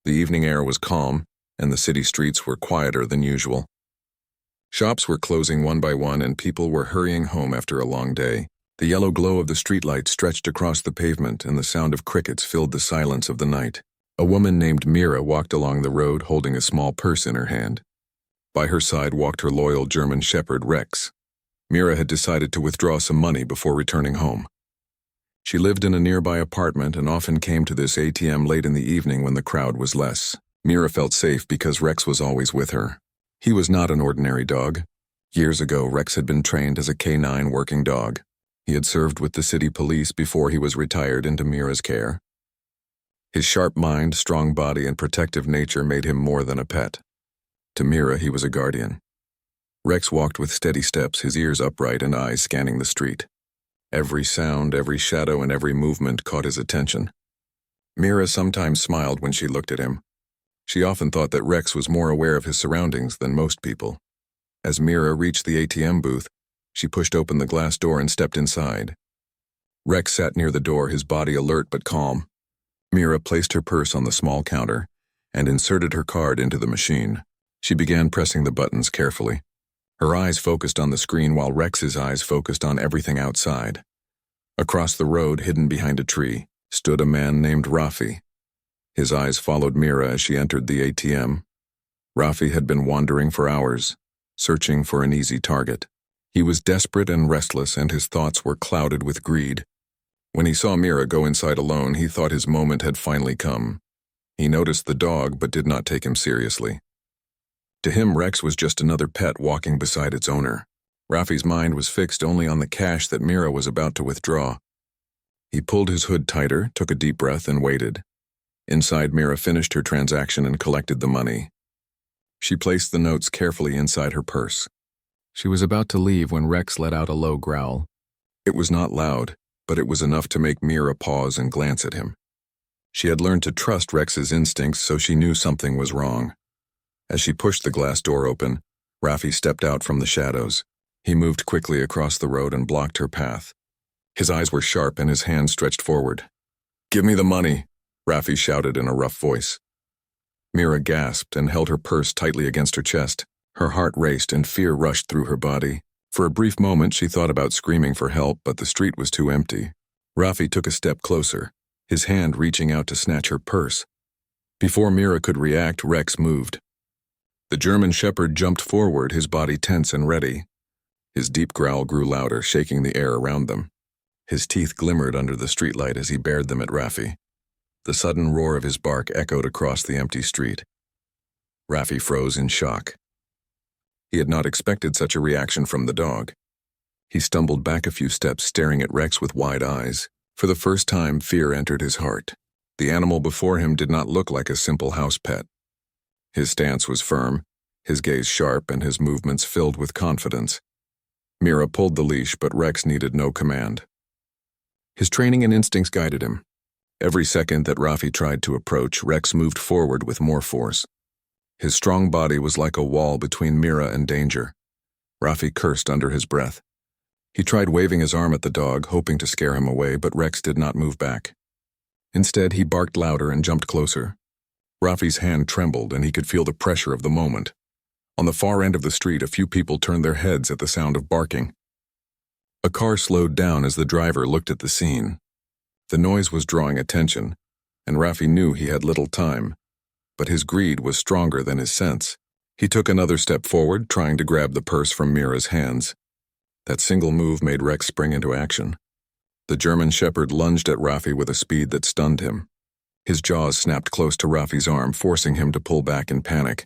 The evening air was calm, and the city streets were quieter than usual. Shops were closing one by one, and people were hurrying home after a long day. The yellow glow of the streetlight stretched across the pavement, and the sound of crickets filled the silence of the night. A woman named Mira walked along the road holding a small purse in her hand. By her side walked her loyal German shepherd Rex. Mira had decided to withdraw some money before returning home. She lived in a nearby apartment and often came to this ATM late in the evening when the crowd was less. Mira felt safe because Rex was always with her. He was not an ordinary dog. Years ago, Rex had been trained as a K9 working dog. He had served with the city police before he was retired into Mira's care. His sharp mind, strong body, and protective nature made him more than a pet. To Mira, he was a guardian. Rex walked with steady steps, his ears upright and eyes scanning the street. Every sound, every shadow, and every movement caught his attention. Mira sometimes smiled when she looked at him. She often thought that Rex was more aware of his surroundings than most people. As Mira reached the ATM booth, she pushed open the glass door and stepped inside. Rex sat near the door, his body alert but calm. Mira placed her purse on the small counter and inserted her card into the machine. She began pressing the buttons carefully. Her eyes focused on the screen while Rex's eyes focused on everything outside. Across the road, hidden behind a tree, stood a man named Rafi. His eyes followed Mira as she entered the ATM. Rafi had been wandering for hours, searching for an easy target. He was desperate and restless, and his thoughts were clouded with greed. When he saw Mira go inside alone, he thought his moment had finally come. He noticed the dog but did not take him seriously. To him, Rex was just another pet walking beside its owner. Rafi's mind was fixed only on the cash that Mira was about to withdraw. He pulled his hood tighter, took a deep breath, and waited. Inside, Mira finished her transaction and collected the money. She placed the notes carefully inside her purse. She was about to leave when Rex let out a low growl. It was not loud, but it was enough to make Mira pause and glance at him. She had learned to trust Rex's instincts, so she knew something was wrong. As she pushed the glass door open, Rafi stepped out from the shadows. He moved quickly across the road and blocked her path. His eyes were sharp and his hands stretched forward. "Give me the money," Rafi shouted in a rough voice. Mira gasped and held her purse tightly against her chest. Her heart raced and fear rushed through her body. For a brief moment, she thought about screaming for help, but the street was too empty. Rafi took a step closer, his hand reaching out to snatch her purse. Before Mira could react, Rex moved. The German shepherd jumped forward, his body tense and ready. His deep growl grew louder, shaking the air around them. His teeth glimmered under the streetlight as he bared them at Rafi. The sudden roar of his bark echoed across the empty street. Rafi froze in shock. He had not expected such a reaction from the dog. He stumbled back a few steps, staring at Rex with wide eyes. For the first time, fear entered his heart. The animal before him did not look like a simple house pet. His stance was firm, his gaze sharp, and his movements filled with confidence. Mira pulled the leash, but Rex needed no command. His training and instincts guided him. Every second that Rafi tried to approach, Rex moved forward with more force. His strong body was like a wall between Mira and danger. Rafi cursed under his breath. He tried waving his arm at the dog, hoping to scare him away, but Rex did not move back. Instead, he barked louder and jumped closer. Rafi's hand trembled, and he could feel the pressure of the moment. On the far end of the street, a few people turned their heads at the sound of barking. A car slowed down as the driver looked at the scene. The noise was drawing attention, and Rafi knew he had little time, but his greed was stronger than his sense. He took another step forward, trying to grab the purse from Mira's hands. That single move made Rex spring into action. The German shepherd lunged at Rafi with a speed that stunned him. His jaws snapped close to Rafi's arm, forcing him to pull back in panic.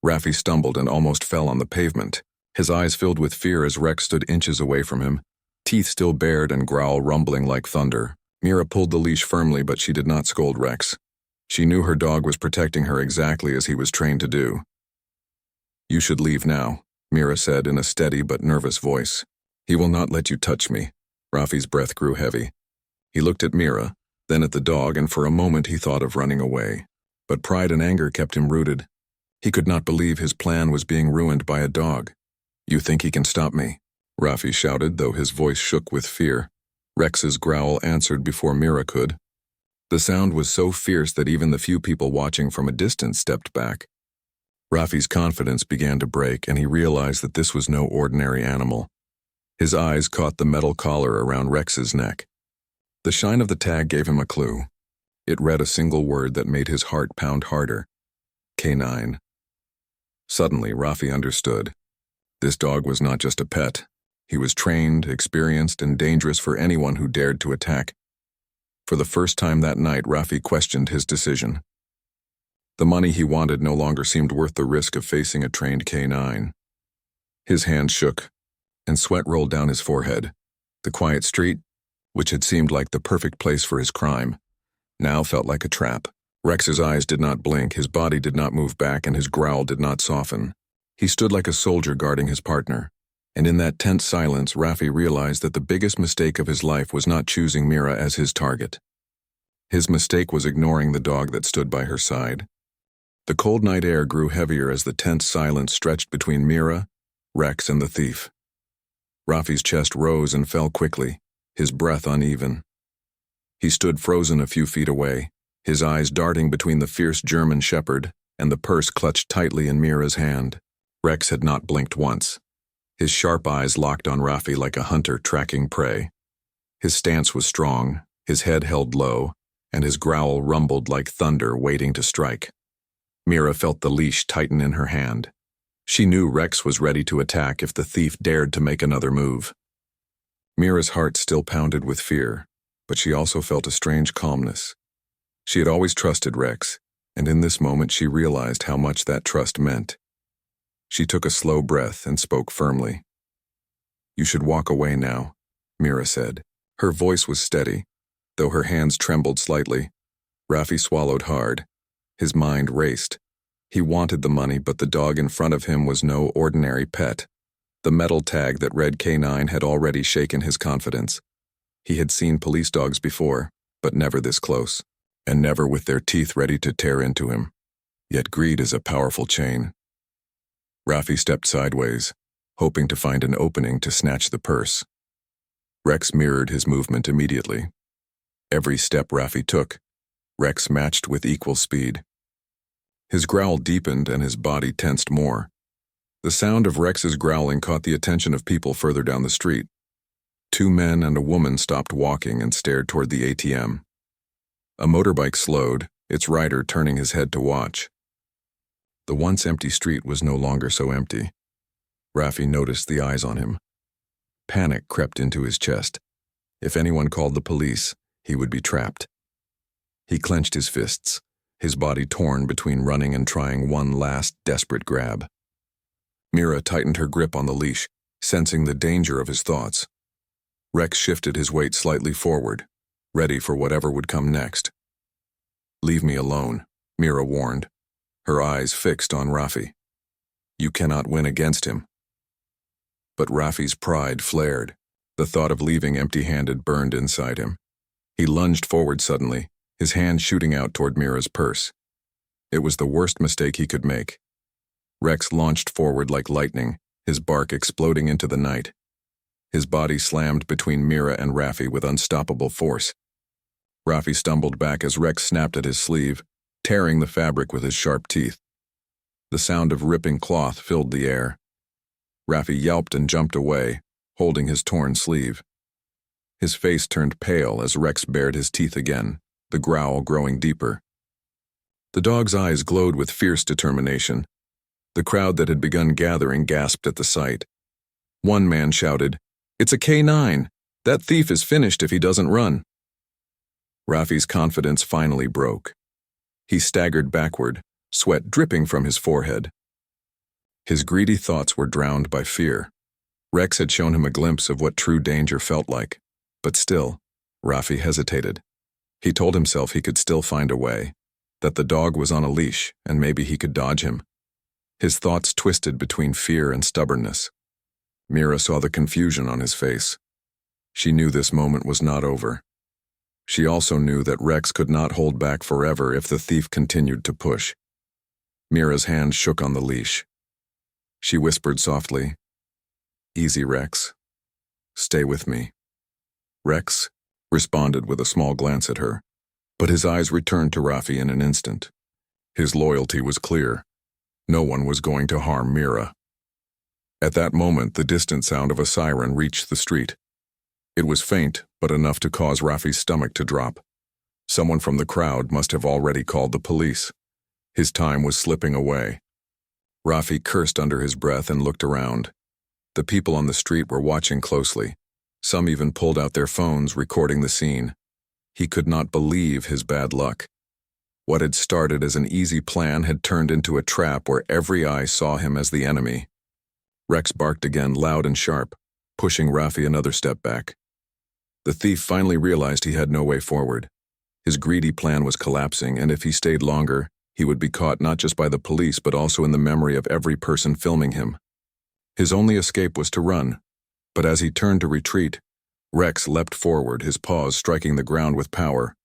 Rafi stumbled and almost fell on the pavement. His eyes filled with fear as Rex stood inches away from him, teeth still bared and growl rumbling like thunder. Mira pulled the leash firmly, but she did not scold Rex. She knew her dog was protecting her exactly as he was trained to do. "You should leave now," Mira said in a steady but nervous voice. "He will not let you touch me." Rafi's breath grew heavy. He looked at Mira, then at the dog, and for a moment he thought of running away. But pride and anger kept him rooted. He could not believe his plan was being ruined by a dog. "You think he can stop me?" Rafi shouted, though his voice shook with fear. Rex's growl answered before Mira could. The sound was so fierce that even the few people watching from a distance stepped back. Rafi's confidence began to break, and he realized that this was no ordinary animal. His eyes caught the metal collar around Rex's neck. The shine of the tag gave him a clue. It read a single word that made his heart pound harder. Canine. Suddenly, Rafi understood. This dog was not just a pet. He was trained, experienced, and dangerous for anyone who dared to attack. For the first time that night, Rafi questioned his decision. The money he wanted no longer seemed worth the risk of facing a trained canine. His hand shook, and sweat rolled down his forehead. The quiet street, which had seemed like the perfect place for his crime, now felt like a trap. Rex's eyes did not blink, his body did not move back, and his growl did not soften. He stood like a soldier guarding his partner. And in that tense silence, Rafi realized that the biggest mistake of his life was not choosing Mira as his target. His mistake was ignoring the dog that stood by her side. The cold night air grew heavier as the tense silence stretched between Mira, Rex, and the thief. Rafi's chest rose and fell quickly, his breath uneven. He stood frozen a few feet away, his eyes darting between the fierce German shepherd and the purse clutched tightly in Mira's hand. Rex had not blinked once. His sharp eyes locked on Rafi like a hunter tracking prey. His stance was strong, his head held low, and his growl rumbled like thunder waiting to strike. Mira felt the leash tighten in her hand. She knew Rex was ready to attack if the thief dared to make another move. Mira's heart still pounded with fear, but she also felt a strange calmness. She had always trusted Rex, and in this moment she realized how much that trust meant. She took a slow breath and spoke firmly. "You should walk away now," Mira said. Her voice was steady, though her hands trembled slightly. Rafi swallowed hard. His mind raced. He wanted the money, but the dog in front of him was no ordinary pet. The metal tag that read K9 had already shaken his confidence. He had seen police dogs before, but never this close, and never with their teeth ready to tear into him. Yet greed is a powerful chain. Rafi stepped sideways, hoping to find an opening to snatch the purse. Rex mirrored his movement immediately. Every step Rafi took, Rex matched with equal speed. His growl deepened and his body tensed more. The sound of Rex's growling caught the attention of people further down the street. Two men and a woman stopped walking and stared toward the ATM. A motorbike slowed, its rider turning his head to watch. The once empty street was no longer so empty. Rafi noticed the eyes on him. Panic crept into his chest. If anyone called the police, he would be trapped. He clenched his fists, his body torn between running and trying one last desperate grab. Mira tightened her grip on the leash, sensing the danger of his thoughts. Rex shifted his weight slightly forward, ready for whatever would come next. "Leave me alone," Mira warned, her eyes fixed on Rafi. "You cannot win against him." But Rafi's pride flared. The thought of leaving empty-handed burned inside him. He lunged forward suddenly, his hand shooting out toward Mira's purse. It was the worst mistake he could make. Rex launched forward like lightning, his bark exploding into the night. His body slammed between Mira and Rafi with unstoppable force. Rafi stumbled back as Rex snapped at his sleeve, tearing the fabric with his sharp teeth. The sound of ripping cloth filled the air. Rafi yelped and jumped away, holding his torn sleeve. His face turned pale as Rex bared his teeth again, the growl growing deeper. The dog's eyes glowed with fierce determination. The crowd that had begun gathering gasped at the sight. One man shouted, "It's a K9! That thief is finished if he doesn't run." Rafi's confidence finally broke. He staggered backward, sweat dripping from his forehead. His greedy thoughts were drowned by fear. Rex had shown him a glimpse of what true danger felt like, but still, Rafi hesitated. He told himself he could still find a way, that the dog was on a leash and maybe he could dodge him. His thoughts twisted between fear and stubbornness. Mira saw the confusion on his face. She knew this moment was not over. She also knew that Rex could not hold back forever if the thief continued to push. Mira's hand shook on the leash. She whispered softly, "Easy, Rex. Stay with me." Rex responded with a small glance at her. But his eyes returned to Rafi in an instant. His loyalty was clear. No one was going to harm Mira. At that moment, the distant sound of a siren reached the street. It was faint, but enough to cause Rafi's stomach to drop. Someone from the crowd must have already called the police. His time was slipping away. Rafi cursed under his breath and looked around. The people on the street were watching closely. Some even pulled out their phones, recording the scene. He could not believe his bad luck. What had started as an easy plan had turned into a trap where every eye saw him as the enemy. Rex barked again, loud and sharp, pushing Rafi another step back. The thief finally realized he had no way forward. His greedy plan was collapsing, and if he stayed longer, he would be caught not just by the police but also in the memory of every person filming him. His only escape was to run, but as he turned to retreat, Rex leapt forward, his paws striking the ground with power.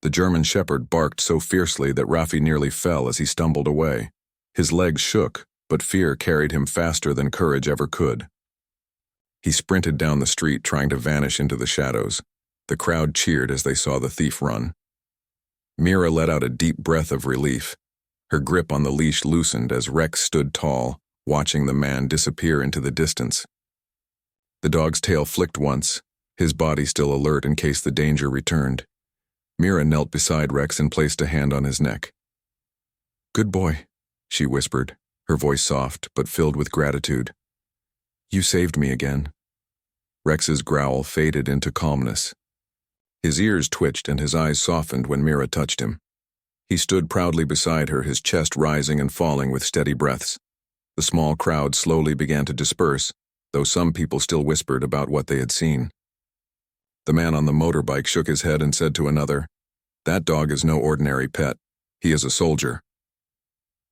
The German shepherd barked so fiercely that Rafi nearly fell as he stumbled away. His legs shook, but fear carried him faster than courage ever could. He sprinted down the street, trying to vanish into the shadows. The crowd cheered as they saw the thief run. Mira let out a deep breath of relief. Her grip on the leash loosened as Rex stood tall, watching the man disappear into the distance. The dog's tail flicked once, his body still alert in case the danger returned. Mira knelt beside Rex and placed a hand on his neck. "Good boy," she whispered, her voice soft but filled with gratitude. "You saved me again." Rex's growl faded into calmness. His ears twitched and his eyes softened when Mira touched him. He stood proudly beside her, his chest rising and falling with steady breaths. The small crowd slowly began to disperse, though some people still whispered about what they had seen. The man on the motorbike shook his head and said to another, "That dog is no ordinary pet. He is a soldier."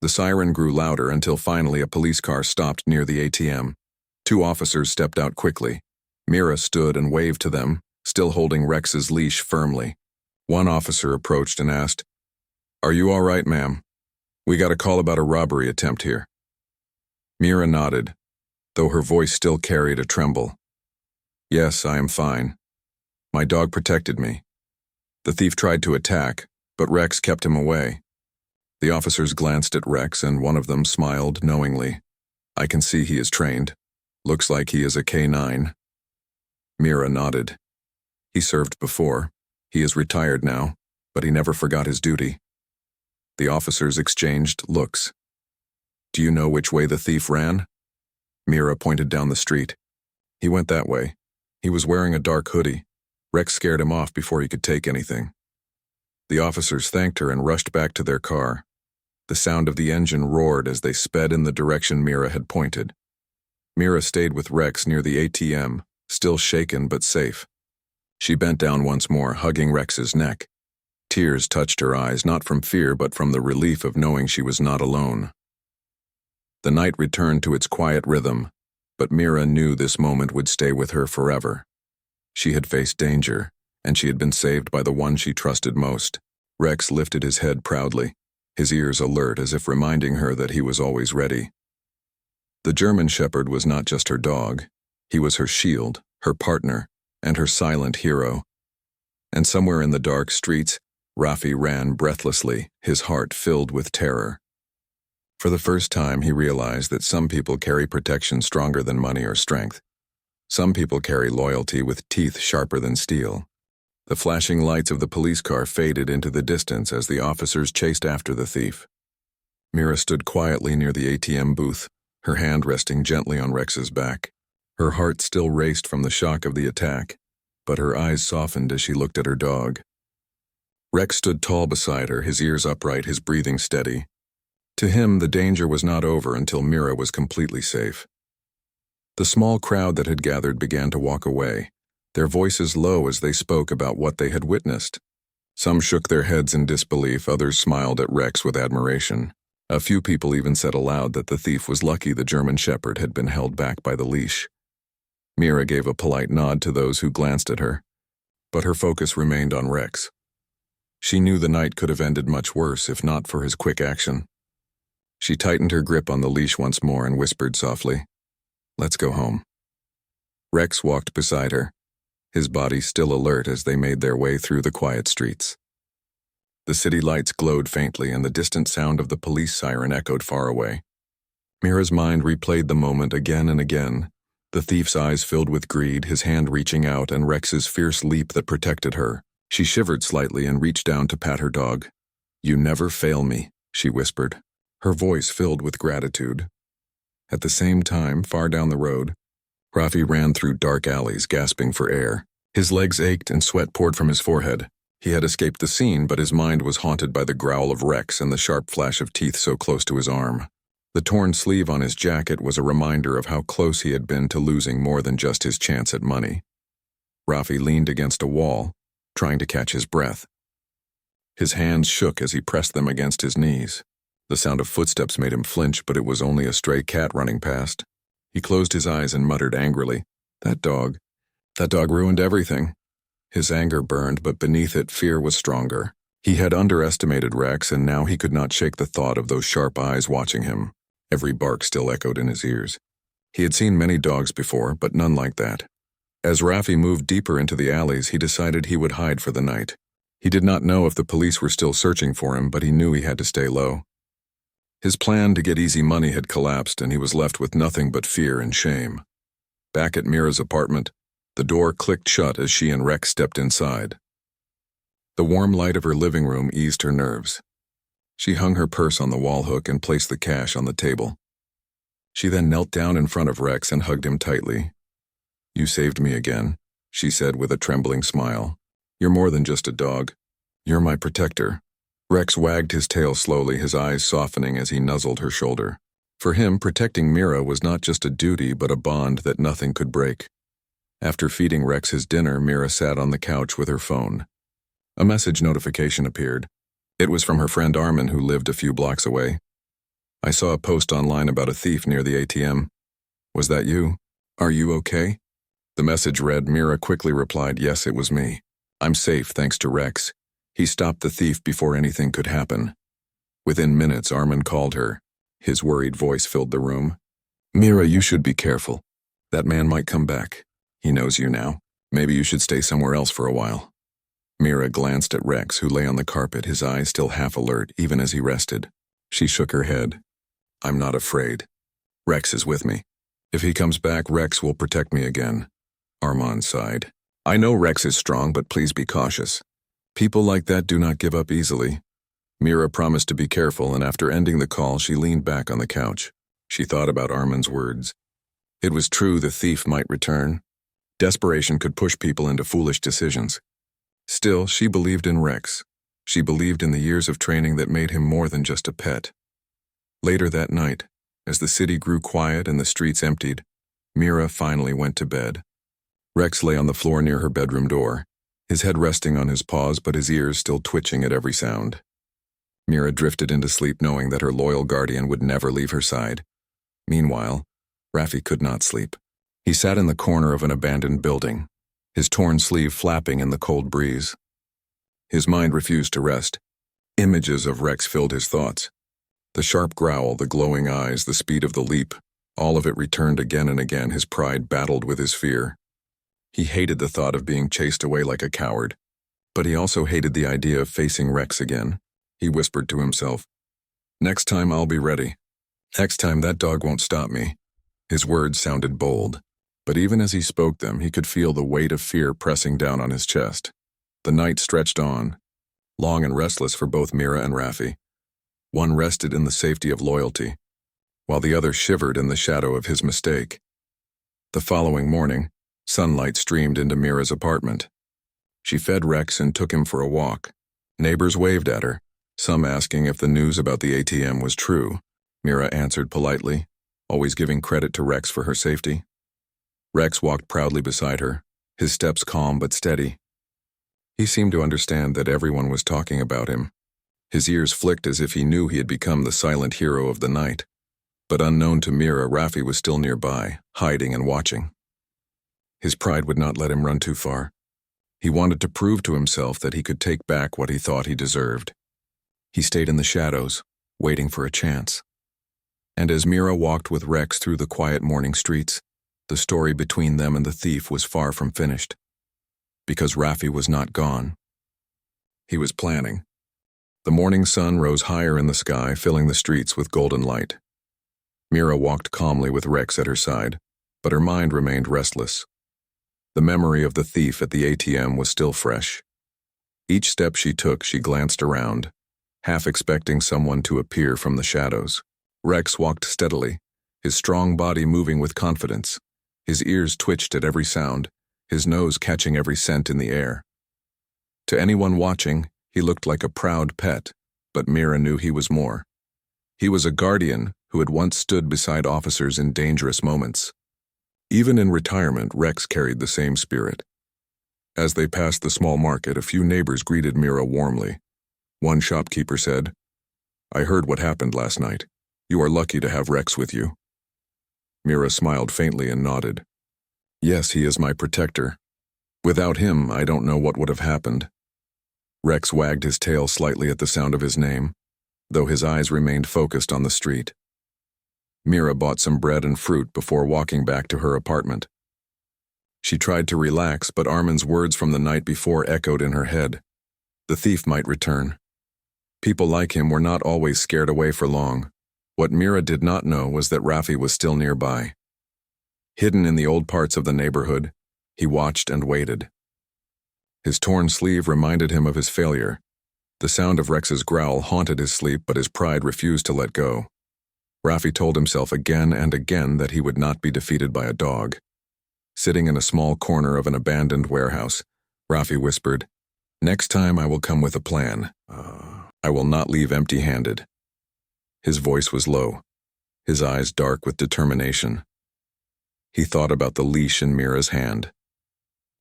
The siren grew louder until finally a police car stopped near the ATM. 2 officers stepped out quickly. Mira stood and waved to them, still holding Rex's leash firmly. One officer approached and asked, "Are you all right, ma'am? We got a call about a robbery attempt here." Mira nodded, though her voice still carried a tremble. "Yes, I am fine. My dog protected me. The thief tried to attack, but Rex kept him away." The officers glanced at Rex and one of them smiled knowingly. "I can see he is trained. Looks like he is a K9. Mira nodded. "He served before. He is retired now, but he never forgot his duty." The officers exchanged looks. "Do you know which way the thief ran?" Mira pointed down the street. "He went that way. He was wearing a dark hoodie. Rex scared him off before he could take anything." The officers thanked her and rushed back to their car. The sound of the engine roared as they sped in the direction Mira had pointed. Mira stayed with Rex near the ATM, still shaken but safe. She bent down once more, hugging Rex's neck. Tears touched her eyes, not from fear but from the relief of knowing she was not alone. The night returned to its quiet rhythm, but Mira knew this moment would stay with her forever. She had faced danger, and she had been saved by the one she trusted most. Rex lifted his head proudly, his ears alert as if reminding her that he was always ready. The German shepherd was not just her dog. He was her shield, her partner, and her silent hero. And somewhere in the dark streets, Rafi ran breathlessly, his heart filled with terror. For the first time, he realized that some people carry protection stronger than money or strength. Some people carry loyalty with teeth sharper than steel. The flashing lights of the police car faded into the distance as the officers chased after the thief. Mira stood quietly near the ATM booth, her hand resting gently on Rex's back. Her heart still raced from the shock of the attack, but her eyes softened as she looked at her dog. Rex stood tall beside her, his ears upright, his breathing steady. To him, the danger was not over until Mira was completely safe. The small crowd that had gathered began to walk away, their voices low as they spoke about what they had witnessed. Some shook their heads in disbelief, others smiled at Rex with admiration. A few people even said aloud that the thief was lucky the German shepherd had been held back by the leash. Mira gave a polite nod to those who glanced at her, but her focus remained on Rex. She knew the night could have ended much worse if not for his quick action. She tightened her grip on the leash once more and whispered softly, "Let's go home." Rex walked beside her, his body still alert as they made their way through the quiet streets. The city lights glowed faintly and the distant sound of the police siren echoed far away. Mira's mind replayed the moment again and again, the thief's eyes filled with greed, his hand reaching out, and Rex's fierce leap that protected her. She shivered slightly and reached down to pat her dog. "You never fail me," she whispered, her voice filled with gratitude. At the same time, far down the road, Rafi ran through dark alleys, gasping for air. His legs ached and sweat poured from his forehead. He had escaped the scene, but his mind was haunted by the growl of Rex and the sharp flash of teeth so close to his arm. The torn sleeve on his jacket was a reminder of how close he had been to losing more than just his chance at money. Rafi leaned against a wall, trying to catch his breath. His hands shook as he pressed them against his knees. The sound of footsteps made him flinch, but it was only a stray cat running past. He closed his eyes and muttered angrily, That dog ruined everything." His anger burned, but beneath it fear was stronger. He had underestimated Rex, and now he could not shake the thought of those sharp eyes watching him. Every bark still echoed in his ears. He had seen many dogs before, but none like that. As Rafi moved deeper into the alleys, he decided he would hide for the night. He did not know if the police were still searching for him, but he knew he had to stay low. His plan to get easy money had collapsed, and he was left with nothing but fear and shame. Back at Mira's apartment, the door clicked shut as she and Rex stepped inside. The warm light of her living room eased her nerves. She hung her purse on the wall hook and placed the cash on the table. She then knelt down in front of Rex and hugged him tightly. "You saved me again," she said with a trembling smile. "You're more than just a dog. You're my protector." Rex wagged his tail slowly, his eyes softening as he nuzzled her shoulder. For him, protecting Mira was not just a duty but a bond that nothing could break. After feeding Rex his dinner, Mira sat on the couch with her phone. A message notification appeared. It was from her friend Armin, who lived a few blocks away. "I saw a post online about a thief near the ATM. Was that you? Are you okay?" The message read. Mira quickly replied, "Yes, it was me. I'm safe thanks to Rex. He stopped the thief before anything could happen." Within minutes, Armin called her. His worried voice filled the room. "Mira, you should be careful. That man might come back. He knows you now. Maybe you should stay somewhere else for a while." Mira glanced at Rex, who lay on the carpet, his eyes still half alert even as he rested. She shook her head. "I'm not afraid. Rex is with me. If he comes back, Rex will protect me again." Armand sighed. "I know Rex is strong, but please be cautious. People like that do not give up easily." Mira promised to be careful, and after ending the call, she leaned back on the couch. She thought about Armand's words. It was true the thief might return. Desperation could push people into foolish decisions. Still, she believed in Rex. She believed in the years of training that made him more than just a pet. Later that night, as the city grew quiet and the streets emptied, Mira finally went to bed. Rex lay on the floor near her bedroom door, his head resting on his paws but his ears still twitching at every sound. Mira drifted into sleep knowing that her loyal guardian would never leave her side. Meanwhile, Rafi could not sleep. He sat in the corner of an abandoned building, his torn sleeve flapping in the cold breeze. His mind refused to rest. Images of Rex filled his thoughts. The sharp growl, the glowing eyes, the speed of the leap, all of it returned again and again. His pride battled with his fear. He hated the thought of being chased away like a coward, but he also hated the idea of facing Rex again. He whispered to himself, "Next time I'll be ready. Next time that dog won't stop me." His words sounded bold, but even as he spoke them, he could feel the weight of fear pressing down on his chest. The night stretched on, long and restless for both Mira and Rafi. One rested in the safety of loyalty, while the other shivered in the shadow of his mistake. The following morning, sunlight streamed into Mira's apartment. She fed Rex and took him for a walk. Neighbors waved at her, some asking if the news about the ATM was true. Mira answered politely, always giving credit to Rex for her safety. Rex walked proudly beside her, his steps calm but steady. He seemed to understand that everyone was talking about him. His ears flicked as if he knew he had become the silent hero of the night. But unknown to Mira, Rafi was still nearby, hiding and watching. His pride would not let him run too far. He wanted to prove to himself that he could take back what he thought he deserved. He stayed in the shadows, waiting for a chance. And as Mira walked with Rex through the quiet morning streets, the story between them and the thief was far from finished. Because Rafi was not gone. He was planning. The morning sun rose higher in the sky, filling the streets with golden light. Mira walked calmly with Rex at her side, but her mind remained restless. The memory of the thief at the ATM was still fresh. Each step she took, she glanced around, half expecting someone to appear from the shadows. Rex walked steadily, his strong body moving with confidence. His ears twitched at every sound, his nose catching every scent in the air. To anyone watching, he looked like a proud pet, but Mira knew he was more. He was a guardian who had once stood beside officers in dangerous moments. Even in retirement, Rex carried the same spirit. As they passed the small market, a few neighbors greeted Mira warmly. One shopkeeper said, "I heard what happened last night. You are lucky to have Rex with you." Mira smiled faintly and nodded. "Yes, he is my protector. Without him, I don't know what would have happened." Rex wagged his tail slightly at the sound of his name, though his eyes remained focused on the street. Mira bought some bread and fruit before walking back to her apartment. She tried to relax, but Armin's words from the night before echoed in her head. The thief might return. People like him were not always scared away for long. What Mira did not know was that Rafi was still nearby. Hidden in the old parts of the neighborhood, he watched and waited. His torn sleeve reminded him of his failure. The sound of Rex's growl haunted his sleep, but his pride refused to let go. Rafi told himself again and again that he would not be defeated by a dog. Sitting in a small corner of an abandoned warehouse, Rafi whispered, "Next time I will come with a plan. I will not leave empty-handed." His voice was low, his eyes dark with determination. He thought about the leash in Mira's hand.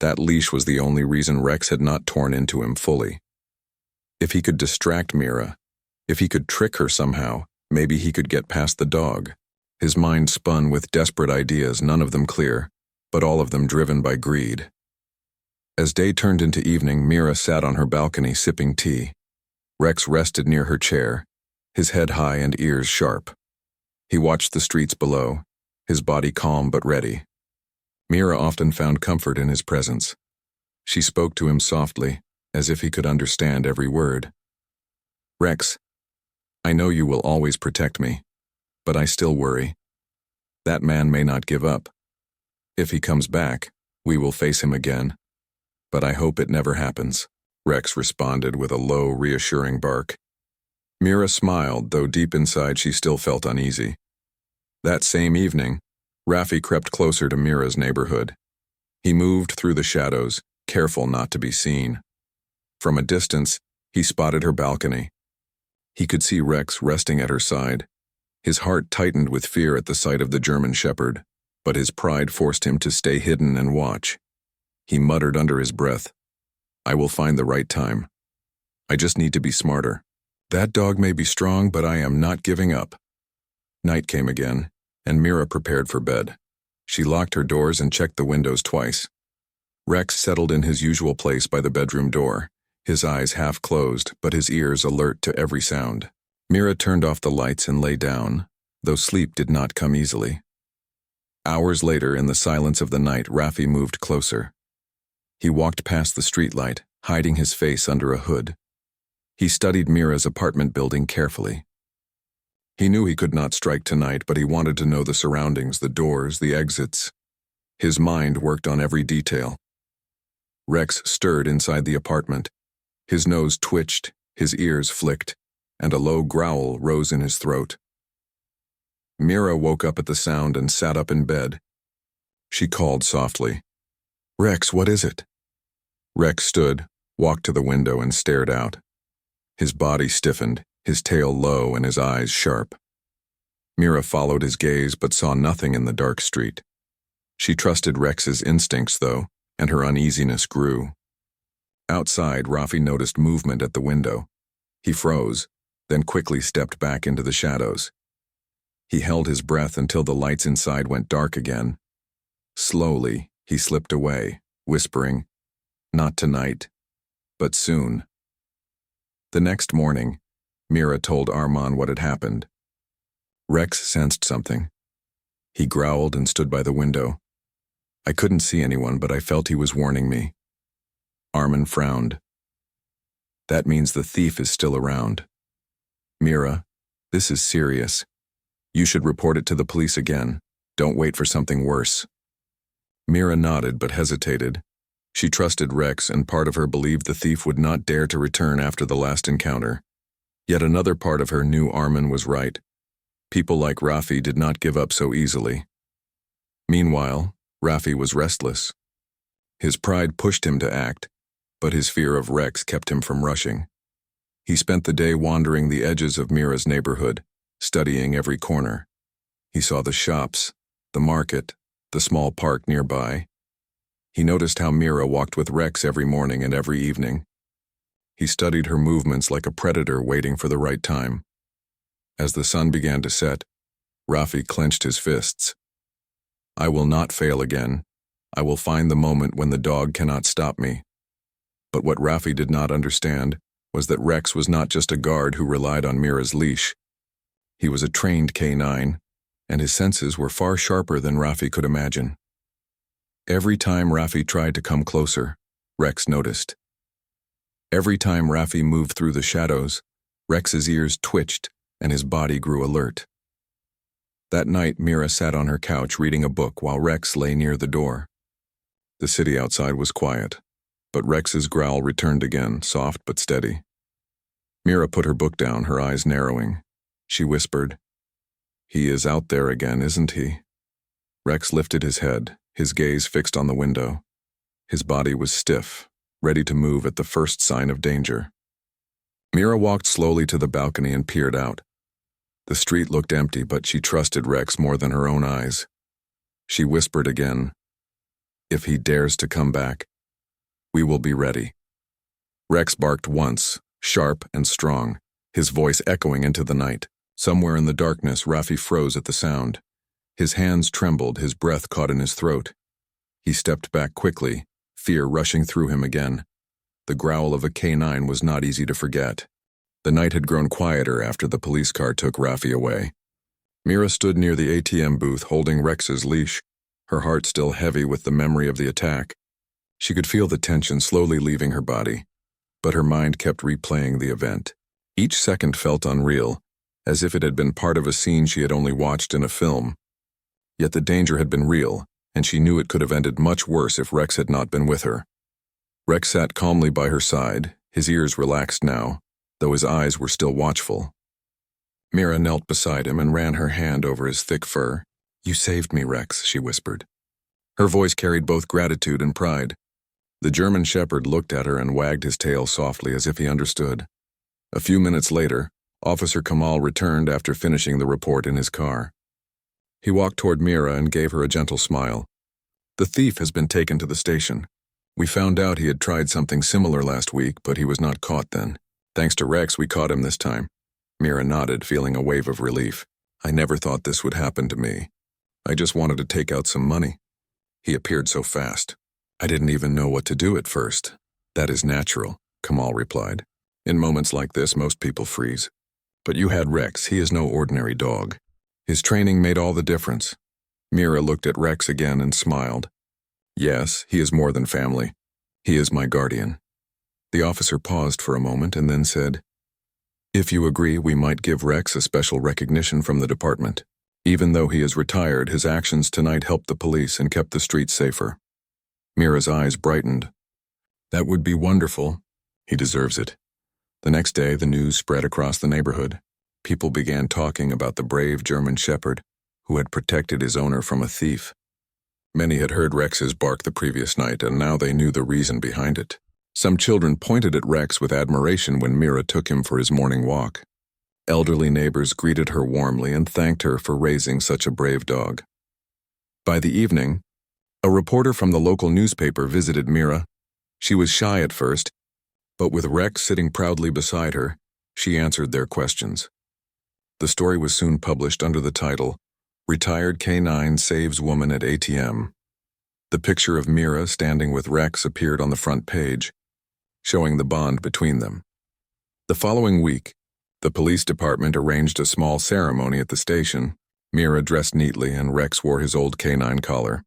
That leash was the only reason Rex had not torn into him fully. If he could distract Mira, if he could trick her somehow, maybe he could get past the dog. His mind spun with desperate ideas, none of them clear, but all of them driven by greed. As day turned into evening, Mira sat on her balcony sipping tea. Rex rested near her chair, his head high and ears sharp. He watched the streets below, his body calm but ready. Mira often found comfort in his presence. She spoke to him softly, as if he could understand every word. "Rex, I know you will always protect me, but I still worry. That man may not give up. If he comes back, we will face him again. But I hope it never happens." Rex responded with a low, reassuring bark. Mira smiled, though deep inside she still felt uneasy. That same evening, Rafi crept closer to Mira's neighborhood. He moved through the shadows, careful not to be seen. From a distance, he spotted her balcony. He could see Rex resting at her side. His heart tightened with fear at the sight of the German shepherd, but his pride forced him to stay hidden and watch. He muttered under his breath, "I will find the right time. I just need to be smarter. That dog may be strong, but I am not giving up." Night came again, and Mira prepared for bed. She locked her doors and checked the windows twice. Rex settled in his usual place by the bedroom door, his eyes half closed, but his ears alert to every sound. Mira turned off the lights and lay down, though sleep did not come easily. Hours later, in the silence of the night, Rafi moved closer. He walked past the streetlight, hiding his face under a hood. He studied Mira's apartment building carefully. He knew he could not strike tonight, but he wanted to know the surroundings, the doors, the exits. His mind worked on every detail. Rex stirred inside the apartment. His nose twitched, his ears flicked, and a low growl rose in his throat. Mira woke up at the sound and sat up in bed. She called softly, "Rex, what is it?" Rex stood, walked to the window, and stared out. His body stiffened, his tail low and his eyes sharp. Mira followed his gaze but saw nothing in the dark street. She trusted Rex's instincts, though, and her uneasiness grew. Outside, Rafi noticed movement at the window. He froze, then quickly stepped back into the shadows. He held his breath until the lights inside went dark again. Slowly, he slipped away, whispering, "Not tonight, but soon." The next morning, Mira told Arman what had happened. Rex sensed something. He growled and stood by the window. "I couldn't see anyone, but I felt he was warning me." Arman frowned. That means the thief is still around. Mira, this is serious. You should report it to the police again. Don't wait for something worse. Mira nodded but hesitated. She trusted Rex, and part of her believed the thief would not dare to return after the last encounter. Yet another part of her knew Armin was right. People like Rafi did not give up so easily. Meanwhile, Rafi was restless. His pride pushed him to act, but his fear of Rex kept him from rushing. He spent the day wandering the edges of Mira's neighborhood, studying every corner. He saw the shops, the market, the small park nearby. He noticed how Mira walked with Rex every morning and every evening. He studied her movements like a predator waiting for the right time. As the sun began to set, Rafi clenched his fists. I will not fail again. I will find the moment when the dog cannot stop me. But what Rafi did not understand was that Rex was not just a guard who relied on Mira's leash. He was a trained K9, and his senses were far sharper than Rafi could imagine. Every time Rafi tried to come closer, Rex noticed. Every time Rafi moved through the shadows, Rex's ears twitched and his body grew alert. That night, Mira sat on her couch reading a book while Rex lay near the door. The city outside was quiet, but Rex's growl returned again, soft but steady. Mira put her book down, her eyes narrowing. She whispered, "He is out there again, isn't he?" Rex lifted his head, his gaze fixed on the window. His body was stiff, ready to move at the first sign of danger. Mira walked slowly to the balcony and peered out. The street looked empty, but she trusted Rex more than her own eyes. She whispered again, "If he dares to come back, we will be ready." Rex barked once, sharp and strong, his voice echoing into the night. Somewhere in the darkness, Rafi froze at the sound. His hands trembled, his breath caught in his throat. He stepped back quickly, fear rushing through him again. The growl of a K9 was not easy to forget. The night had grown quieter after the police car took Rafi away. Mira stood near the ATM booth holding Rex's leash, her heart still heavy with the memory of the attack. She could feel the tension slowly leaving her body, but her mind kept replaying the event. Each second felt unreal, as if it had been part of a scene she had only watched in a film. Yet the danger had been real, and she knew it could have ended much worse if Rex had not been with her. Rex sat calmly by her side, his ears relaxed now, though his eyes were still watchful. Mira knelt beside him and ran her hand over his thick fur. "You saved me, Rex," she whispered. Her voice carried both gratitude and pride. The German shepherd looked at her and wagged his tail softly as if he understood. A few minutes later, Officer Kamal returned after finishing the report in his car. He walked toward Mira and gave her a gentle smile. "The thief has been taken to the station. We found out he had tried something similar last week, but he was not caught then. Thanks to Rex, we caught him this time." Mira nodded, feeling a wave of relief. "I never thought this would happen to me. I just wanted to take out some money. He appeared so fast. I didn't even know what to do at first." "That is natural," Kamal replied. "In moments like this, most people freeze. But you had Rex. He is no ordinary dog. His training made all the difference." Mira looked at Rex again and smiled. "Yes, he is more than family. He is my guardian." The officer paused for a moment and then said, "If you agree, we might give Rex a special recognition from the department. Even though he is retired, his actions tonight helped the police and kept the streets safer." Mira's eyes brightened. "That would be wonderful. He deserves it." The next day, the news spread across the neighborhood. People began talking about the brave German shepherd who had protected his owner from a thief. Many had heard Rex's bark the previous night, and now they knew the reason behind it. Some children pointed at Rex with admiration when Mira took him for his morning walk. Elderly neighbors greeted her warmly and thanked her for raising such a brave dog. By the evening, a reporter from the local newspaper visited Mira. She was shy at first, but with Rex sitting proudly beside her, she answered their questions. The story was soon published under the title, "Retired K9 Saves Woman at ATM." The picture of Mira standing with Rex appeared on the front page, showing the bond between them. The following week, the police department arranged a small ceremony at the station. Mira dressed neatly and Rex wore his old K9 collar,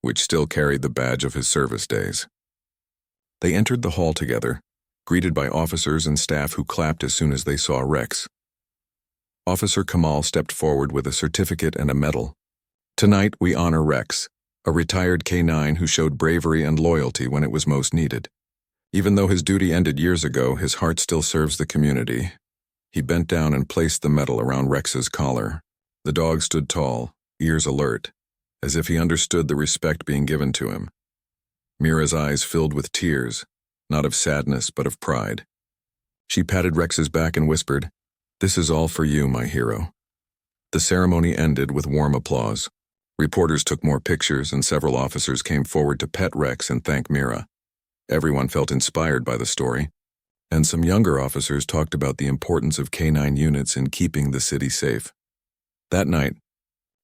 which still carried the badge of his service days. They entered the hall together, greeted by officers and staff who clapped as soon as they saw Rex. Officer Kamal stepped forward with a certificate and a medal. "Tonight we honor Rex, a retired K-9 who showed bravery and loyalty when it was most needed. Even though his duty ended years ago, his heart still serves the community." He bent down and placed the medal around Rex's collar. The dog stood tall, ears alert, as if he understood the respect being given to him. Mira's eyes filled with tears, not of sadness but of pride. She patted Rex's back and whispered, "This is all for you, my hero." The ceremony ended with warm applause. Reporters took more pictures and several officers came forward to pet Rex and thank Mira. Everyone felt inspired by the story, and some younger officers talked about the importance of K-9 units in keeping the city safe. That night,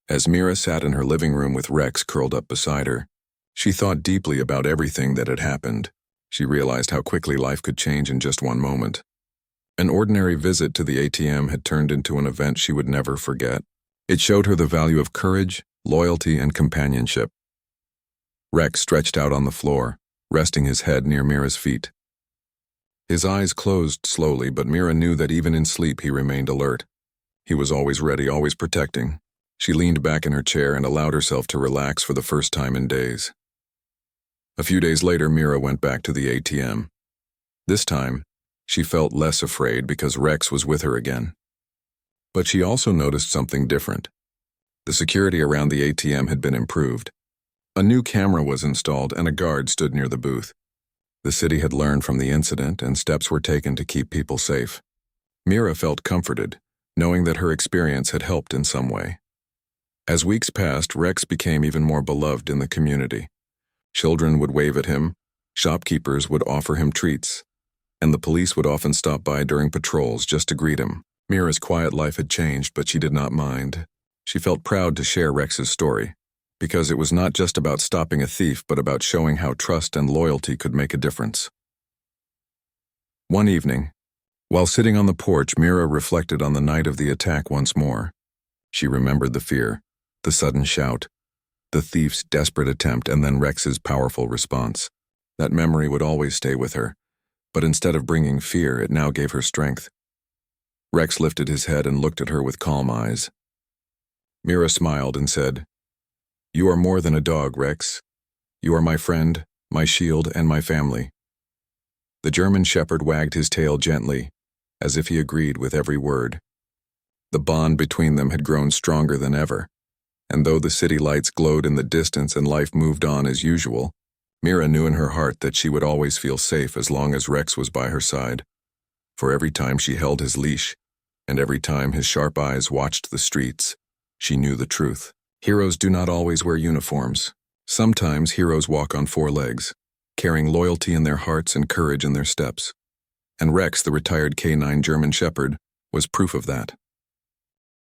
as Mira sat in her living room with Rex curled up beside her, she thought deeply about everything that had happened. She realized how quickly life could change in just one moment. An ordinary visit to the ATM had turned into an event she would never forget. It showed her the value of courage, loyalty, and companionship. Rex stretched out on the floor, resting his head near Mira's feet. His eyes closed slowly, but Mira knew that even in sleep he remained alert. He was always ready, always protecting. She leaned back in her chair and allowed herself to relax for the first time in days. A few days later, Mira went back to the ATM. This time, she felt less afraid because Rex was with her again. But she also noticed something different. The security around the ATM had been improved. A new camera was installed and a guard stood near the booth. The city had learned from the incident and steps were taken to keep people safe. Mira felt comforted, knowing that her experience had helped in some way. As weeks passed, Rex became even more beloved in the community. Children would wave at him, shopkeepers would offer him treats, and the police would often stop by during patrols just to greet him. Mira's quiet life had changed, but she did not mind. She felt proud to share Rex's story, because it was not just about stopping a thief, but about showing how trust and loyalty could make a difference. One evening, while sitting on the porch, Mira reflected on the night of the attack once more. She remembered the fear, the sudden shout, the thief's desperate attempt, and then Rex's powerful response. That memory would always stay with her, but instead of bringing fear, it now gave her strength. Rex lifted his head and looked at her with calm eyes. Mira smiled and said, "You are more than a dog, Rex. You are my friend, my shield, and my family." The German shepherd wagged his tail gently, as if he agreed with every word. The bond between them had grown stronger than ever, and though the city lights glowed in the distance and life moved on as usual, Mira knew in her heart that she would always feel safe as long as Rex was by her side. For every time she held his leash, and every time his sharp eyes watched the streets, she knew the truth. Heroes do not always wear uniforms. Sometimes heroes walk on four legs, carrying loyalty in their hearts and courage in their steps. And Rex, the retired K-9 German shepherd, was proof of that.